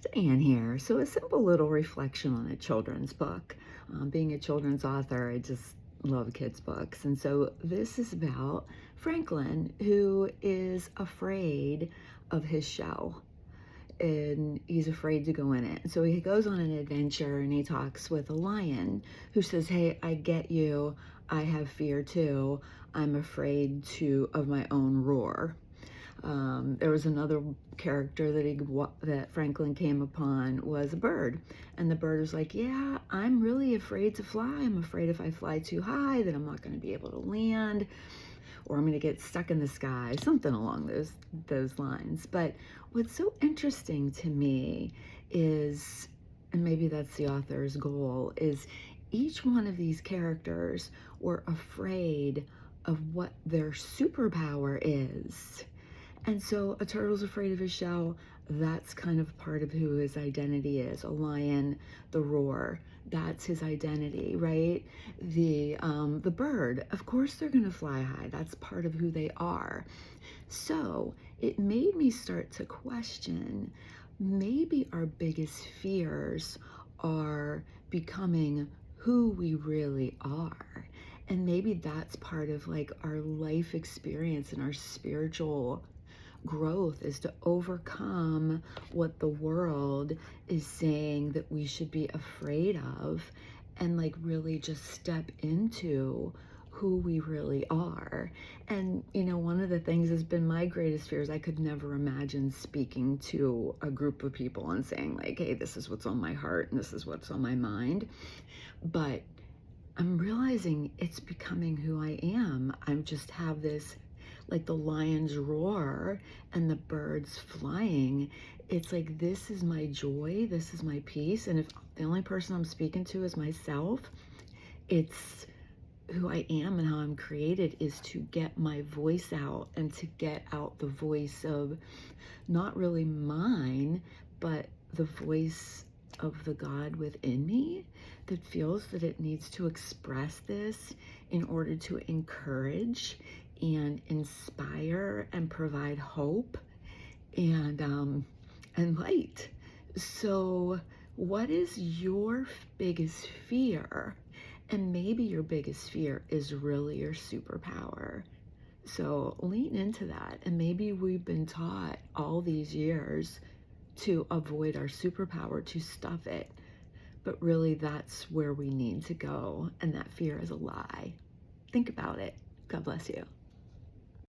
Diane here. So, a simple little reflection on a children's book. Being a children's author, I just love kids' books. And so, this is about Franklin, who is afraid of his shell and he's afraid to go in it. And so, he goes on an adventure and he talks with a lion who says, "Hey, I get you. I have fear too. I'm afraid of my own roar." There was another character that Franklin came upon was a bird, and the bird was like, "Yeah, I'm really afraid to fly. I'm afraid if I fly too high, that I'm not going to be able to land, or I'm going to get stuck in the sky." Something along those lines. But what's so interesting to me is, and maybe that's the author's goal, is each one of these characters were afraid of what their superpower is. And so a turtle's afraid of his shell. That's kind of part of who his identity is. A lion, the roar, that's his identity, right? The bird, of course they're gonna fly high. That's part of who they are. So it made me start to question, maybe our biggest fears are becoming who we really are. And maybe that's part of like our life experience and our spiritual growth, is to overcome what the world is saying that we should be afraid of, and like really just step into who we really are. And one of the things has been my greatest fears. I could never imagine speaking to a group of people and saying like, "Hey, this is what's on my heart and this is what's on my mind." But I'm realizing it's becoming who I am. I just have this, like the lion's roar and the birds flying. It's like, this is my joy, this is my peace. And if the only person I'm speaking to is myself, it's who I am and how I'm created is to get my voice out, and to get out the voice of not really mine, but the voice of the God within me that feels that it needs to express this in order to encourage and inspire and provide hope and light. So what is your biggest fear? And maybe your biggest fear is really your superpower. So lean into that. And maybe we've been taught all these years to avoid our superpower, to stuff it. But really, that's where we need to go. And that fear is a lie. Think about it. God bless you.